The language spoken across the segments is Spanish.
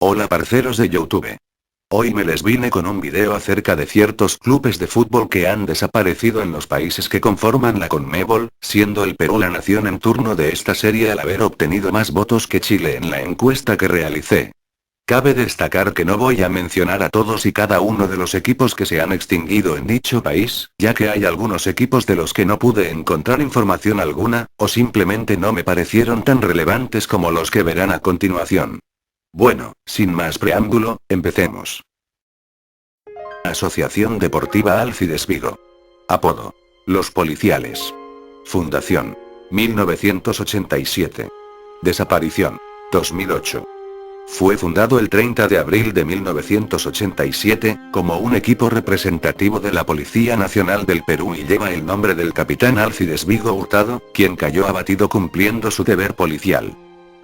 Hola parceros de YouTube. Hoy me les vine con un video acerca de ciertos clubes de fútbol que han desaparecido en los países que conforman la CONMEBOL, siendo el Perú la nación en turno de esta serie al haber obtenido más votos que Chile en la encuesta que realicé. Cabe destacar que no voy a mencionar a todos y cada uno de los equipos que se han extinguido en dicho país, ya que hay algunos equipos de los que no pude encontrar información alguna, o simplemente no me parecieron tan relevantes como los que verán a continuación. Bueno, sin más preámbulo, empecemos. Asociación Deportiva Alcides Vigo. Apodo: Los Policiales. Fundación: 1987. Desaparición: 2008. Fue fundado el 30 de abril de 1987, como un equipo representativo de la Policía Nacional del Perú y lleva el nombre del capitán Alcides Vigo Hurtado, quien cayó abatido cumpliendo su deber policial.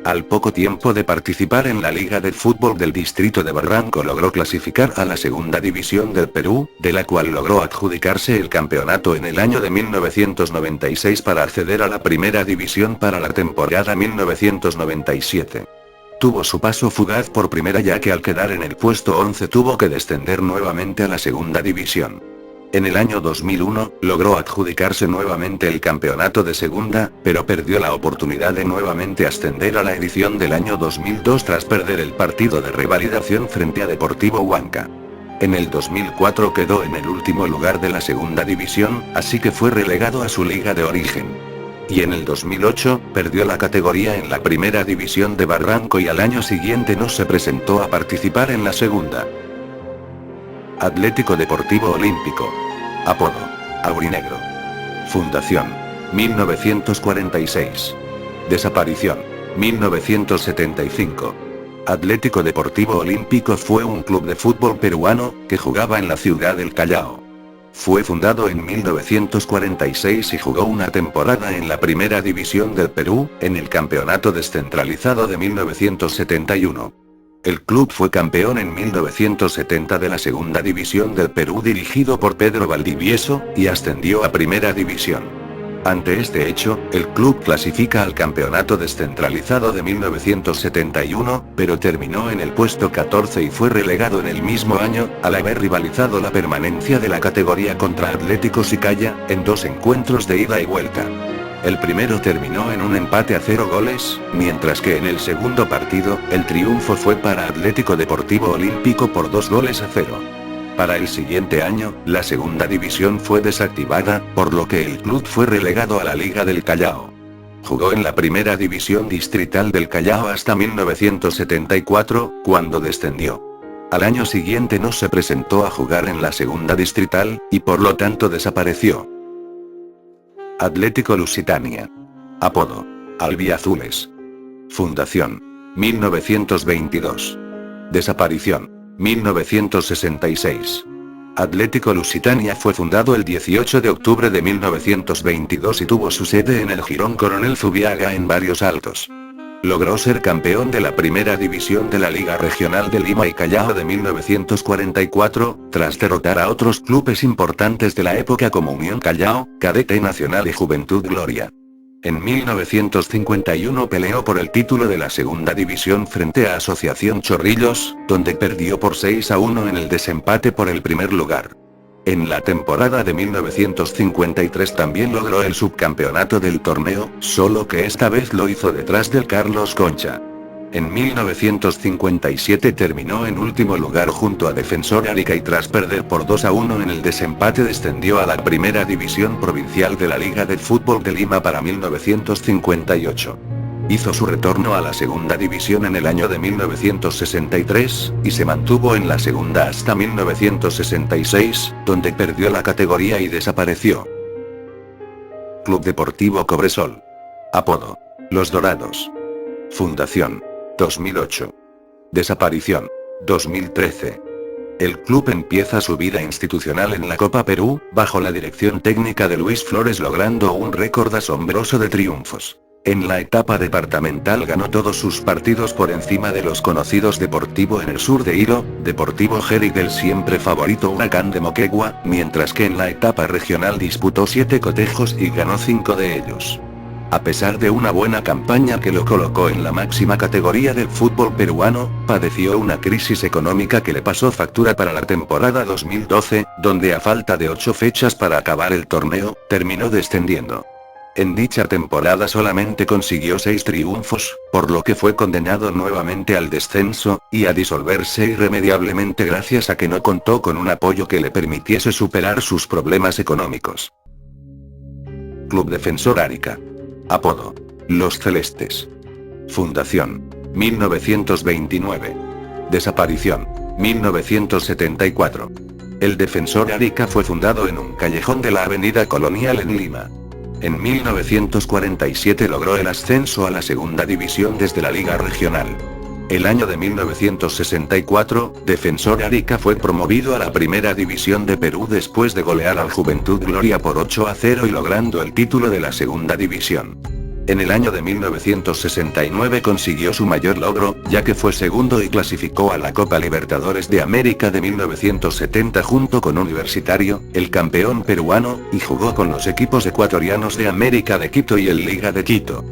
Al poco tiempo de participar en la Liga de Fútbol del Distrito de Barranco logró clasificar a la Segunda División del Perú, de la cual logró adjudicarse el campeonato en el año de 1996 para acceder a la Primera División para la temporada 1997. Tuvo su paso fugaz por primera ya que al quedar en el puesto 11 tuvo que descender nuevamente a la Segunda División. En el año 2001, logró adjudicarse nuevamente el campeonato de segunda, pero perdió la oportunidad de nuevamente ascender a la edición del año 2002 tras perder el partido de revalidación frente a Deportivo Huanca. En el 2004 quedó en el último lugar de la segunda división, así que fue relegado a su liga de origen. Y en el 2008, perdió la categoría en la primera división de Barranco y al año siguiente no se presentó a participar en la segunda. Atlético Deportivo Olímpico. Apodo: Aurinegro. Fundación: 1946. Desaparición: 1975. Atlético Deportivo Olímpico fue un club de fútbol peruano, que jugaba en la ciudad del Callao. Fue fundado en 1946 y jugó una temporada en la Primera División del Perú, en el Campeonato Descentralizado de 1971. El club fue campeón en 1970 de la Segunda División del Perú dirigido por Pedro Valdivieso, y ascendió a Primera División. Ante este hecho, el club clasifica al Campeonato Descentralizado de 1971, pero terminó en el puesto 14 y fue relegado en el mismo año, al haber rivalizado la permanencia de la categoría contra Atlético Sicaya, en 2 encuentros de ida y vuelta. El primero terminó en un empate a 0 goles, mientras que en el segundo partido, el triunfo fue para Atlético Deportivo Olímpico por 2 goles a 0. Para el siguiente año, la segunda división fue desactivada, por lo que el club fue relegado a la Liga del Callao. Jugó en la Primera División Distrital del Callao hasta 1974, cuando descendió. Al año siguiente no se presentó a jugar en la Segunda Distrital, y por lo tanto desapareció. Atlético Lusitania. Apodo: Albiazules. Fundación: 1922. Desaparición: 1966. Atlético Lusitania fue fundado el 18 de octubre de 1922 y tuvo su sede en el Jirón Coronel Zubiaga en Barrios Altos. Logró ser campeón de la Primera División de la Liga Regional de Lima y Callao de 1944, tras derrotar a otros clubes importantes de la época como Unión Callao, Cadete Nacional y Juventud Gloria. En 1951 peleó por el título de la Segunda División frente a Asociación Chorrillos, donde perdió por 6-1 en el desempate por el primer lugar. En la temporada de 1953 también logró el subcampeonato del torneo, solo que esta vez lo hizo detrás del Carlos Concha. En 1957 terminó en último lugar junto a Defensor Arica y tras perder por 2-1 en el desempate descendió a la Primera División Provincial de la Liga de Fútbol de Lima para 1958. Hizo su retorno a la Segunda División en el año de 1963, y se mantuvo en la segunda hasta 1966, donde perdió la categoría y desapareció. Club Deportivo Cobresol. Apodo: Los Dorados. Fundación: 2008. Desaparición: 2013. El club empieza su vida institucional en la Copa Perú, bajo la dirección técnica de Luis Flores logrando un récord asombroso de triunfos. En la etapa departamental ganó todos sus partidos por encima de los conocidos Deportivo en el sur de Hilo, Deportivo Jeri del siempre favorito Huracán de Moquegua, mientras que en la etapa regional disputó 7 cotejos y ganó 5 de ellos. A pesar de una buena campaña que lo colocó en la máxima categoría del fútbol peruano, padeció una crisis económica que le pasó factura para la temporada 2012, donde a falta de 8 fechas para acabar el torneo, terminó descendiendo. En dicha temporada solamente consiguió 6 triunfos, por lo que fue condenado nuevamente al descenso, y a disolverse irremediablemente gracias a que no contó con un apoyo que le permitiese superar sus problemas económicos. Club Defensor Arica. Apodo: Los Celestes. Fundación: 1929. Desaparición: 1974. El Defensor Arica fue fundado en un callejón de la Avenida Colonial en Lima. En 1947 logró el ascenso a la segunda división desde la Liga Regional. El año de 1964, Defensor Arica fue promovido a la Primera División de Perú después de golear al Juventud Gloria por 8-0 y logrando el título de la Segunda División. En el año de 1969 consiguió su mayor logro, ya que fue segundo y clasificó a la Copa Libertadores de América de 1970 junto con Universitario, el campeón peruano, y jugó con los equipos ecuatorianos de América de Quito y el Liga de Quito.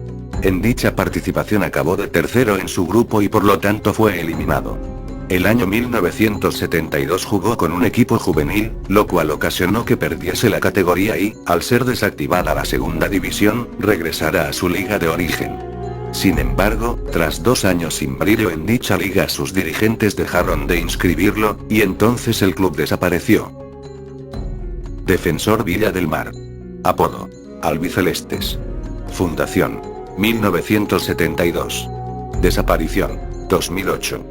En dicha participación acabó de tercero en su grupo y por lo tanto fue eliminado. El año 1972 jugó con un equipo juvenil, lo cual ocasionó que perdiese la categoría y, al ser desactivada la segunda división, regresara a su liga de origen. Sin embargo, tras 2 años sin brillo en dicha liga, sus dirigentes dejaron de inscribirlo, y entonces el club desapareció. Defensor Villa del Mar. Apodo: Albicelestes. Fundación: 1972. Desaparición: 2008.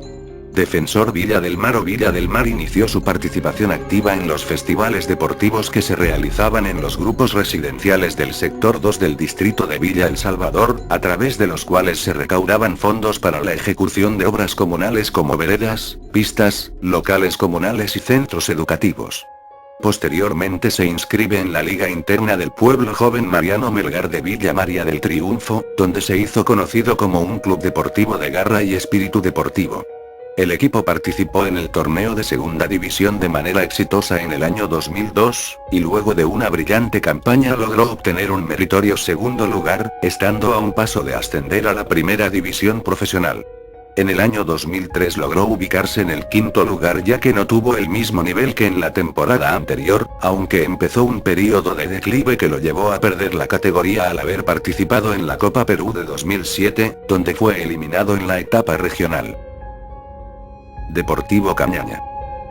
Defensor Villa del Mar o Villa del Mar inició su participación activa en los festivales deportivos que se realizaban en los grupos residenciales del sector 2 del distrito de Villa El Salvador, a través de los cuales se recaudaban fondos para la ejecución de obras comunales como veredas, pistas, locales comunales y centros educativos. Posteriormente se inscribe en la Liga Interna del Pueblo Joven Mariano Melgar de Villa María del Triunfo, donde se hizo conocido como un club deportivo de garra y espíritu deportivo. El equipo participó en el torneo de segunda división de manera exitosa en el año 2002, y luego de una brillante campaña logró obtener un meritorio segundo lugar, estando a un paso de ascender a la primera división profesional. En el año 2003 logró ubicarse en el quinto lugar ya que no tuvo el mismo nivel que en la temporada anterior, aunque empezó un periodo de declive que lo llevó a perder la categoría al haber participado en la Copa Perú de 2007, donde fue eliminado en la etapa regional. Deportivo Cañaña.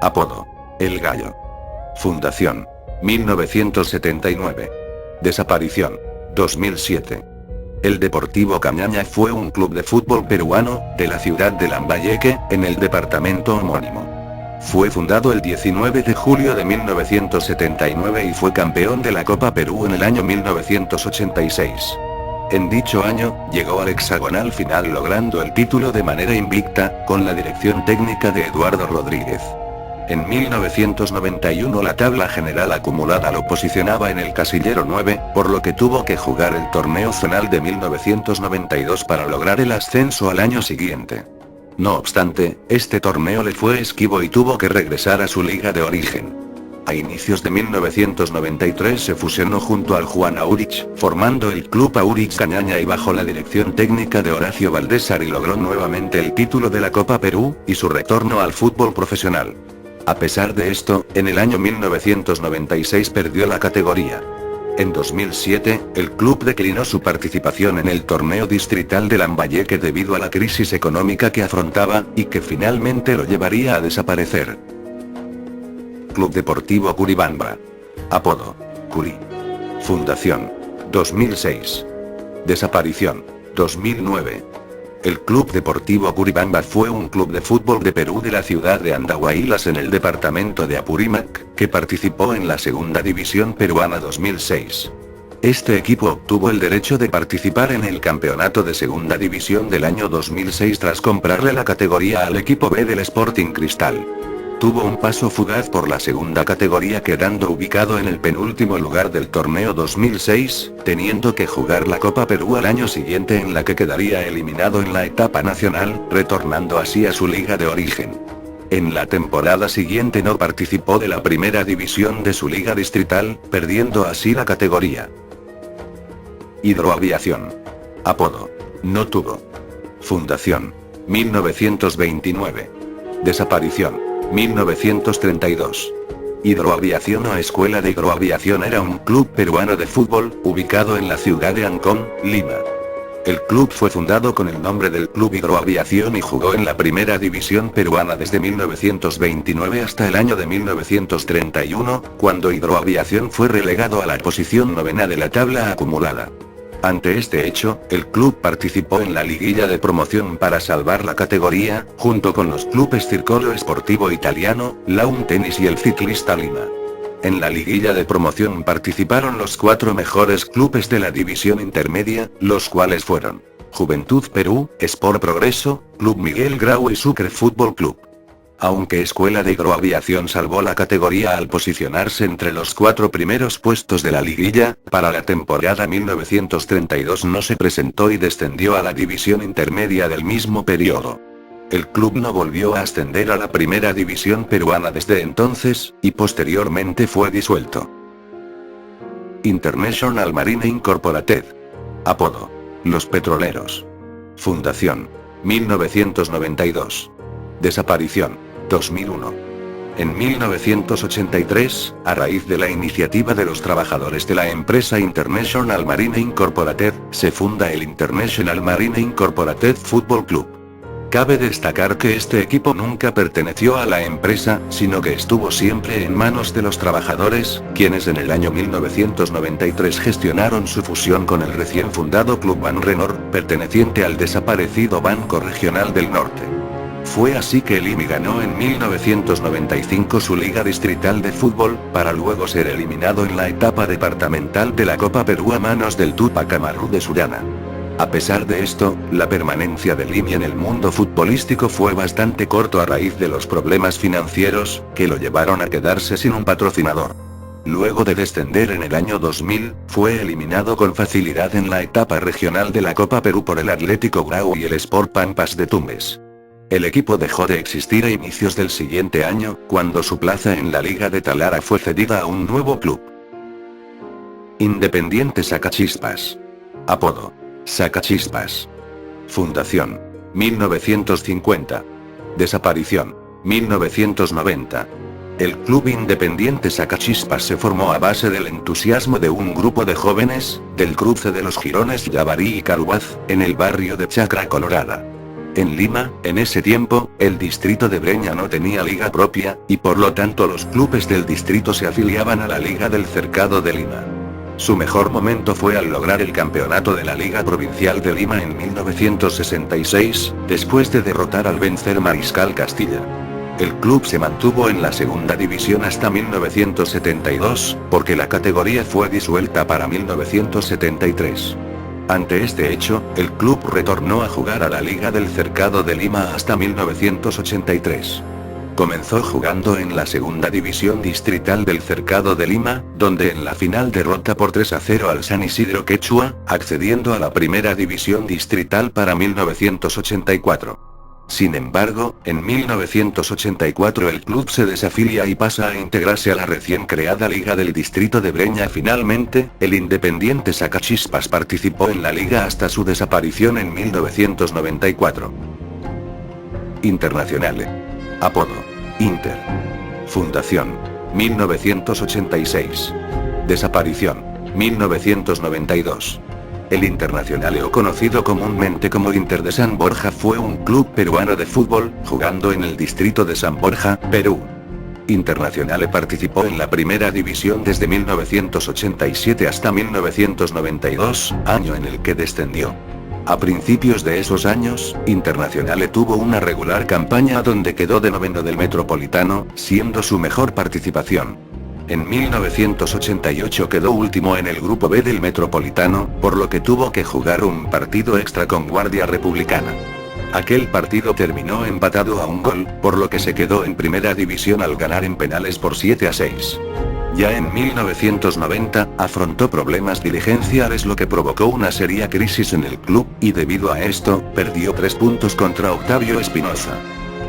Apodo: El Gallo. Fundación: 1979. Desaparición: 2007. El Deportivo Cañaña fue un club de fútbol peruano, de la ciudad de Lambayeque, en el departamento homónimo. Fue fundado el 19 de julio de 1979 y fue campeón de la Copa Perú en el año 1986. En dicho año, llegó al hexagonal final logrando el título de manera invicta, con la dirección técnica de Eduardo Rodríguez. En 1991 la tabla general acumulada lo posicionaba en el casillero 9, por lo que tuvo que jugar el torneo zonal de 1992 para lograr el ascenso al año siguiente. No obstante, este torneo le fue esquivo y tuvo que regresar a su liga de origen. A inicios de 1993 se fusionó junto al Juan Aurich, formando el Club Aurich Cañaña y bajo la dirección técnica de Horacio Valdésar y logró nuevamente el título de la Copa Perú, y su retorno al fútbol profesional. A pesar de esto, en el año 1996 perdió la categoría. En 2007, el club declinó su participación en el torneo distrital de Lambayeque debido a la crisis económica que afrontaba, y que finalmente lo llevaría a desaparecer. Club Deportivo Curibamba. Apodo: Curi. Fundación: 2006. Desaparición: 2009. El Club Deportivo Curibamba fue un club de fútbol de Perú de la ciudad de Andahuaylas en el departamento de Apurímac, que participó en la Segunda División Peruana 2006. Este equipo obtuvo el derecho de participar en el campeonato de Segunda División del año 2006 tras comprarle la categoría al equipo B del Sporting Cristal. Tuvo un paso fugaz por la segunda categoría quedando ubicado en el penúltimo lugar del torneo 2006, teniendo que jugar la Copa Perú al año siguiente en la que quedaría eliminado en la etapa nacional, retornando así a su liga de origen. En la temporada siguiente no participó de la primera división de su liga distrital, perdiendo así la categoría. Hidroaviación. Apodo. No tuvo. Fundación. 1929. Desaparición. 1932. Hidroaviación o Escuela de Hidroaviación era un club peruano de fútbol, ubicado en la ciudad de Ancón, Lima. El club fue fundado con el nombre del Club Hidroaviación y jugó en la primera división peruana desde 1929 hasta el año de 1931, cuando Hidroaviación fue relegado a la posición novena de la tabla acumulada. Ante este hecho, el club participó en la liguilla de promoción para salvar la categoría, junto con los clubes Circolo Sportivo Italiano, Lawn Tennis y el Ciclista Lima. En la liguilla de promoción participaron los 4 mejores clubes de la división intermedia, los cuales fueron Juventud Perú, Sport Progreso, Club Miguel Grau y Sucre Fútbol Club. Aunque Escuela de Hidroaviación salvó la categoría al posicionarse entre los 4 primeros puestos de la liguilla, para la temporada 1932 no se presentó y descendió a la división intermedia del mismo periodo. El club no volvió a ascender a la primera división peruana desde entonces, y posteriormente fue disuelto. International Marine Incorporated. Apodo. Los Petroleros. Fundación. 1992. Desaparición. 2001. En 1983, a raíz de la iniciativa de los trabajadores de la empresa International Marine Incorporated, se funda el International Marine Incorporated Football Club. Cabe destacar que este equipo nunca perteneció a la empresa, sino que estuvo siempre en manos de los trabajadores, quienes en el año 1993 gestionaron su fusión con el recién fundado Club Banrenor, perteneciente al desaparecido Banco Regional del Norte. Fue así que el IMI ganó en 1995 su Liga Distrital de Fútbol, para luego ser eliminado en la etapa departamental de la Copa Perú a manos del Tupac Amaru de Sullana. A pesar de esto, la permanencia del IMI en el mundo futbolístico fue bastante corto a raíz de los problemas financieros, que lo llevaron a quedarse sin un patrocinador. Luego de descender en el año 2000, fue eliminado con facilidad en la etapa regional de la Copa Perú por el Atlético Grau y el Sport Pampas de Tumbes. El equipo dejó de existir a inicios del siguiente año, cuando su plaza en la Liga de Talara fue cedida a un nuevo club. Independiente Sacachispas. Apodo. Sacachispas. Fundación. 1950. Desaparición. 1990. El Club Independiente Sacachispas se formó a base del entusiasmo de un grupo de jóvenes, del cruce de los jirones Yabarí y Caruaz, en el barrio de Chacra Colorada. En Lima, en ese tiempo, el distrito de Breña no tenía liga propia, y por lo tanto los clubes del distrito se afiliaban a la Liga del Cercado de Lima. Su mejor momento fue al lograr el campeonato de la Liga Provincial de Lima en 1966, después de derrotar al vencer Mariscal Castilla. El club se mantuvo en la segunda división hasta 1972, porque la categoría fue disuelta para 1973. Ante este hecho, el club retornó a jugar a la Liga del Cercado de Lima hasta 1983. Comenzó jugando en la segunda división distrital del Cercado de Lima, donde en la final derrota por 3-0 al San Isidro Quechua, accediendo a la primera división distrital para 1984. Sin embargo, en 1984 el club se desafilia y pasa a integrarse a la recién creada Liga del Distrito de Breña. Finalmente, el Independiente Sacachispas participó en la liga hasta su desaparición en 1994. Internacionale. Apodo. Inter. Fundación. 1986. Desaparición. 1992. El Internacionale, o conocido comúnmente como Inter de San Borja, fue un club peruano de fútbol, jugando en el distrito de San Borja, Perú. Internacionale participó en la primera división desde 1987 hasta 1992, año en el que descendió. A principios de esos años, Internacionale tuvo una regular campaña donde quedó de noveno del Metropolitano, siendo su mejor participación. En 1988 quedó último en el grupo B del Metropolitano, por lo que tuvo que jugar un partido extra con Guardia Republicana. Aquel partido terminó empatado a un gol, por lo que se quedó en primera división al ganar en penales por 7-6. Ya en 1990, afrontó problemas dirigenciales, lo que provocó una seria crisis en el club, y debido a esto, perdió 3 puntos contra Octavio Espinoza.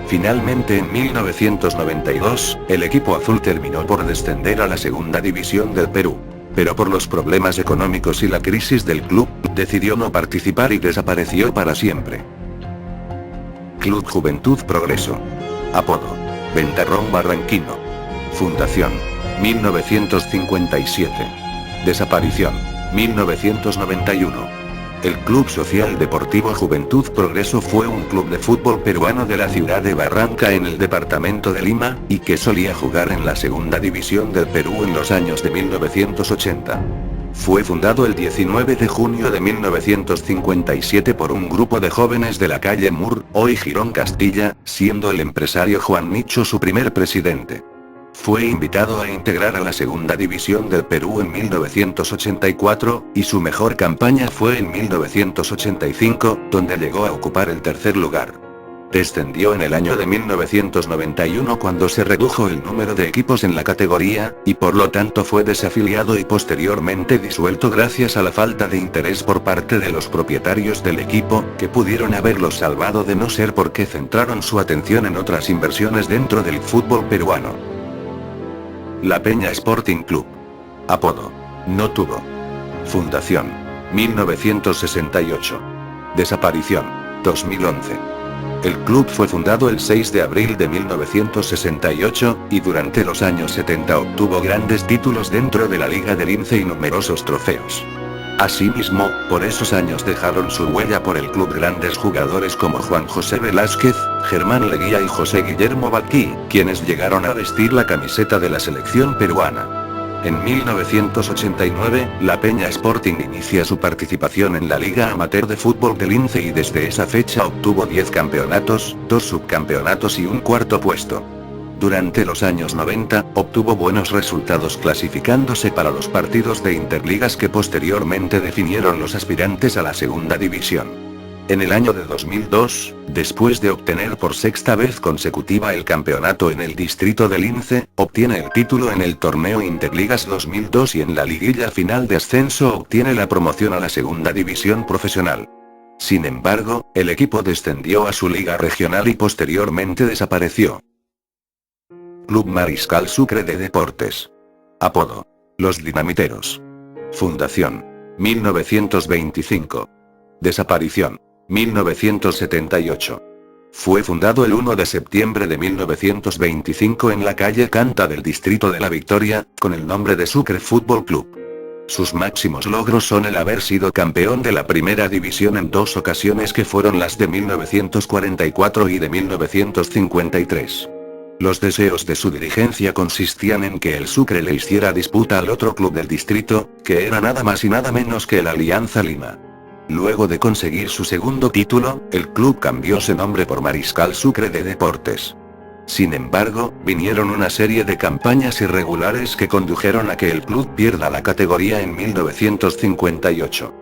Finalmente en 1992, el equipo azul terminó por descender a la segunda división del Perú. pero por los problemas económicos y la crisis del club, decidió no participar y desapareció para siempre. Club Juventud Progreso. Apodo: Ventarrón Barranquino. Fundación: 1957. Desaparición: 1991. El Club Social Deportivo Juventud Progreso fue un club de fútbol peruano de la ciudad de Barranca en el departamento de Lima, y que solía jugar en la segunda división del Perú en los años de 1980. Fue fundado el 19 de junio de 1957 por un grupo de jóvenes de la calle Mur, hoy Girón Castilla, siendo el empresario Juan Nicho su primer presidente. Fue invitado a integrar a la segunda división del Perú en 1984, y su mejor campaña fue en 1985, donde llegó a ocupar el tercer lugar. Descendió en el año de 1991 cuando se redujo el número de equipos en la categoría, y por lo tanto fue desafiliado y posteriormente disuelto gracias a la falta de interés por parte de los propietarios del equipo, que pudieron haberlos salvado de no ser porque centraron su atención en otras inversiones dentro del fútbol peruano. La Peña Sporting Club. Apodo: No Tuvo. Fundación: 1968. Desaparición: 2011. El club fue fundado el 6 de abril de 1968, y durante los años 70 obtuvo grandes títulos dentro de la Liga del Lince y numerosos trofeos. Asimismo, por esos años dejaron su huella por el club grandes jugadores como Juan José Velázquez, Germán Leguía y José Guillermo Balquí, quienes llegaron a vestir la camiseta de la selección peruana. En 1989, la Peña Sporting inicia su participación en la Liga Amateur de Fútbol del Lince y desde esa fecha obtuvo 10 campeonatos, 2 subcampeonatos y un cuarto puesto. Durante los años 90, obtuvo buenos resultados clasificándose para los partidos de interligas que posteriormente definieron los aspirantes a la segunda división. En el año de 2002, después de obtener por sexta vez consecutiva el campeonato en el distrito de Lince, obtiene el título en el torneo Interligas 2002 y en la liguilla final de ascenso obtiene la promoción a la segunda división profesional. Sin embargo, el equipo descendió a su liga regional y posteriormente desapareció. Club Mariscal Sucre de Deportes. Apodo: Los Dinamiteros. Fundación: 1925. Desaparición: 1978. Fue fundado el 1 de septiembre de 1925 en la calle Canta del distrito de La Victoria, con el nombre de Sucre Fútbol Club. Sus máximos logros son el haber sido campeón de la primera división en 2 ocasiones, que fueron las de 1944 y de 1953. Los deseos de su dirigencia consistían en que el Sucre le hiciera disputa al otro club del distrito, que era nada más y nada menos que el Alianza Lima. Luego de conseguir su segundo título, el club cambió su nombre por Mariscal Sucre de Deportes. Sin embargo, vinieron una serie de campañas irregulares que condujeron a que el club pierda la categoría en 1958.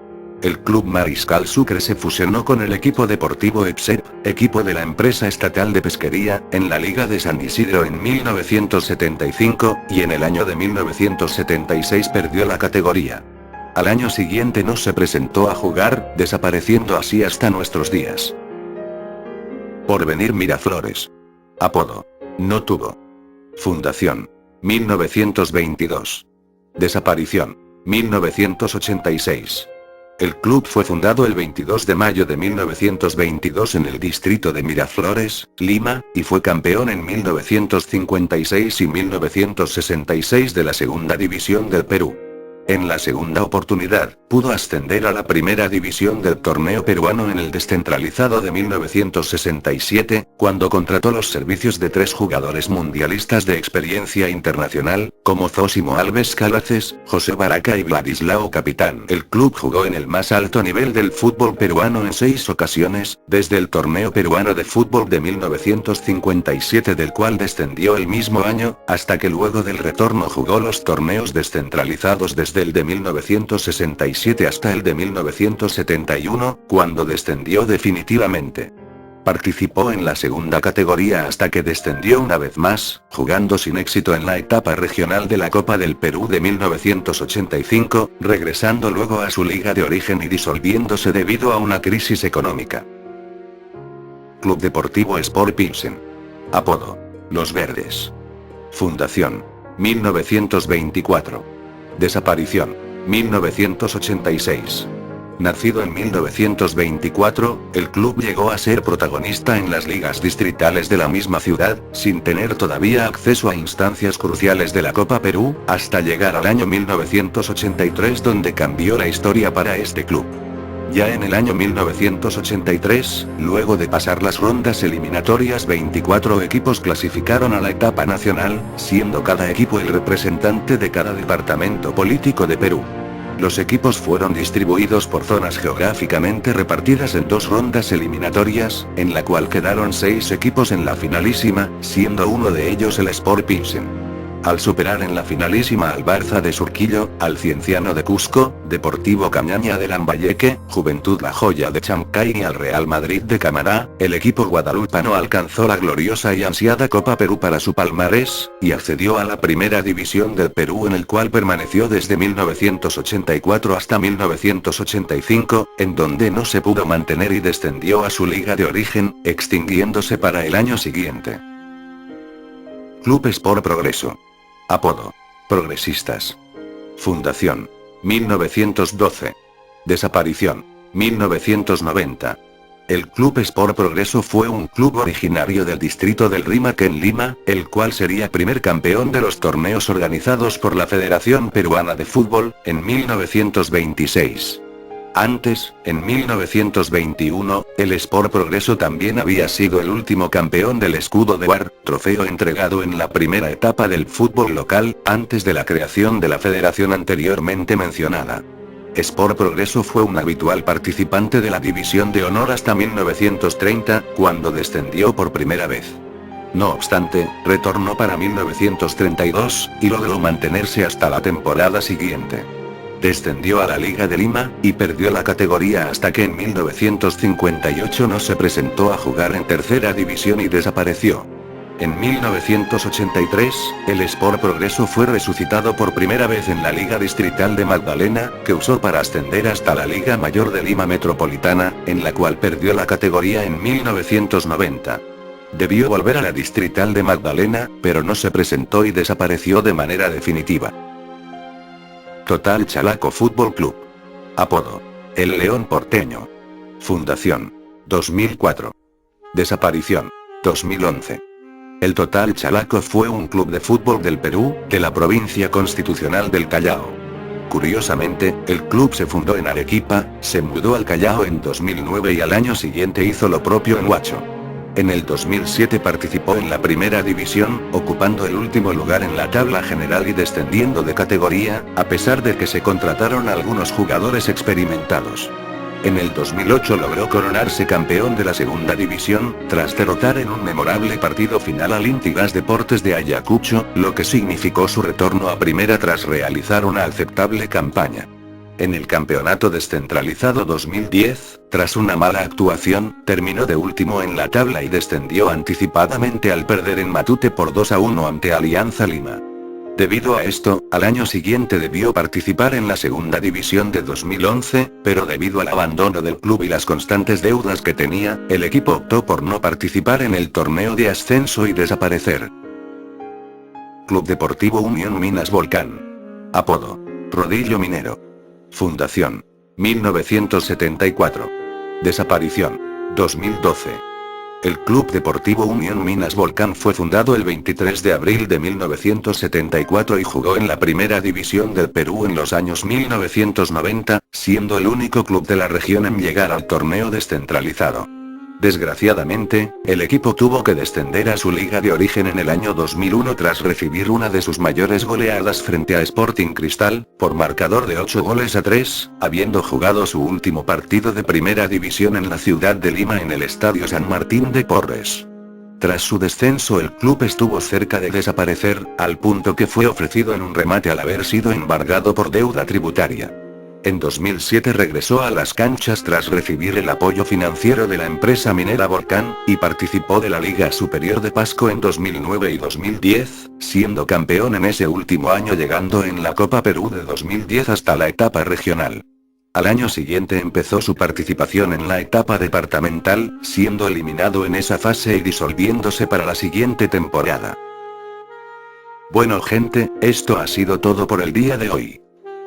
El Club Mariscal Sucre se fusionó con el equipo deportivo EPSEP, equipo de la empresa estatal de pesquería, en la Liga de San Isidro en 1975, y en el año de 1976 perdió la categoría. Al año siguiente no se presentó a jugar, desapareciendo así hasta nuestros días. Porvenir Miraflores. Apodo: No Tuvo. Fundación: 1922. Desaparición: 1986. El club fue fundado el 22 de mayo de 1922 en el distrito de Miraflores, Lima, y fue campeón en 1956 y 1966 de la segunda división del Perú. En la segunda oportunidad, pudo ascender a la primera división del torneo peruano en el descentralizado de 1967, cuando contrató los servicios de 3 jugadores mundialistas de experiencia internacional, como Zósimo Alves Calaces, José Baraca y Vladislao Capitán. El club jugó en el más alto nivel del fútbol peruano en 6 ocasiones, desde el torneo peruano de fútbol de 1957, del cual descendió el mismo año, hasta que luego del retorno jugó los torneos descentralizados desde el de 1967 hasta el de 1971, cuando descendió definitivamente. Participó en la segunda categoría hasta que descendió una vez más, jugando sin éxito en la etapa regional de la Copa del Perú de 1985, regresando luego a su liga de origen y disolviéndose debido a una crisis económica. Club Deportivo Sport Pilsen. Apodo: Los Verdes. Fundación: 1924. Desaparición. 1986. Nacido en 1924, el club llegó a ser protagonista en las ligas distritales de la misma ciudad, sin tener todavía acceso a instancias cruciales de la Copa Perú, hasta llegar al año 1983 donde cambió la historia para este club. Ya en el año 1983, luego de pasar las rondas eliminatorias, 24 equipos clasificaron a la etapa nacional, siendo cada equipo el representante de cada departamento político de Perú. Los equipos fueron distribuidos por zonas geográficamente repartidas en 2 rondas eliminatorias, en la cual quedaron 6 equipos en la finalísima, siendo uno de ellos el Sport Pilsen. Al superar en la finalísima al Barça de Surquillo, al Cienciano de Cusco, Deportivo Cañaña de Lambayeque, Juventud La Joya de Chancay y al Real Madrid de Camará, el equipo guadalupano alcanzó la gloriosa y ansiada Copa Perú para su palmarés, y accedió a la primera división del Perú, en el cual permaneció desde 1984 hasta 1985, en donde no se pudo mantener y descendió a su liga de origen, extinguiéndose para el año siguiente. Club Sport Progreso. Apodo: Progresistas. Fundación: 1912. Desaparición: 1990. El Club Sport Progreso fue un club originario del distrito del Rímac en Lima, el cual sería primer campeón de los torneos organizados por la Federación Peruana de Fútbol, en 1926. Antes, en 1921, el Sport Progreso también había sido el último campeón del Escudo de Bar, trofeo entregado en la primera etapa del fútbol local, antes de la creación de la federación anteriormente mencionada. Sport Progreso fue un habitual participante de la División de Honor hasta 1930, cuando descendió por primera vez. No obstante, retornó para 1932, y logró mantenerse hasta la temporada siguiente. Descendió a la Liga de Lima, y perdió la categoría hasta que en 1958 no se presentó a jugar en tercera división y desapareció. En 1983, el Sport Progreso fue resucitado por primera vez en la Liga Distrital de Magdalena, que usó para ascender hasta la Liga Mayor de Lima Metropolitana, en la cual perdió la categoría en 1990. Debió volver a la Distrital de Magdalena, pero no se presentó y desapareció de manera definitiva. Total Chalaco Fútbol Club. Apodo: El León Porteño. Fundación: 2004. Desaparición: 2011. El Total Chalaco fue un club de fútbol del Perú, de la provincia constitucional del Callao. Curiosamente, el club se fundó en Arequipa, se mudó al Callao en 2009 y al año siguiente hizo lo propio en Huacho. En el 2007 participó en la primera división, ocupando el último lugar en la tabla general y descendiendo de categoría, a pesar de que se contrataron algunos jugadores experimentados. En el 2008 logró coronarse campeón de la segunda división, tras derrotar en un memorable partido final al Intigas Deportes de Ayacucho, lo que significó su retorno a primera tras realizar una aceptable campaña. En el campeonato descentralizado 2010, tras una mala actuación, terminó de último en la tabla y descendió anticipadamente al perder en Matute por 2-1 ante Alianza Lima. Debido a esto, al año siguiente debió participar en la segunda división de 2011, pero debido al abandono del club y las constantes deudas que tenía, el equipo optó por no participar en el torneo de ascenso y desaparecer. Club Deportivo Unión Minas Volcán. Apodo: Rodillo Minero. Fundación: 1974. Desaparición: 2012. El Club Deportivo Unión Minas Volcán fue fundado el 23 de abril de 1974 y jugó en la primera división del Perú en los años 1990, siendo el único club de la región en llegar al torneo descentralizado. Desgraciadamente, el equipo tuvo que descender a su liga de origen en el año 2001 tras recibir una de sus mayores goleadas frente a Sporting Cristal, por marcador de 8-3, habiendo jugado su último partido de primera división en la ciudad de Lima en el Estadio San Martín de Porres. Tras su descenso el club estuvo cerca de desaparecer, al punto que fue ofrecido en un remate al haber sido embargado por deuda tributaria. En 2007 regresó a las canchas tras recibir el apoyo financiero de la empresa minera Volcán, y participó de la Liga Superior de Pasco en 2009 y 2010, siendo campeón en ese último año llegando en la Copa Perú de 2010 hasta la etapa regional. Al año siguiente empezó su participación en la etapa departamental, siendo eliminado en esa fase y disolviéndose para la siguiente temporada. Bueno gente, esto ha sido todo por el día de hoy.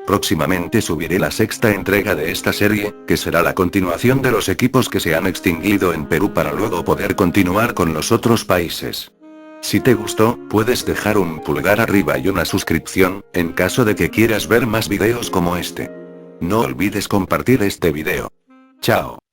Próximamente subiré la sexta entrega de esta serie, que será la continuación de los equipos que se han extinguido en Perú para luego poder continuar con los otros países. Si te gustó, puedes dejar un pulgar arriba y una suscripción, en caso de que quieras ver más videos como este. No olvides compartir este video. Chao.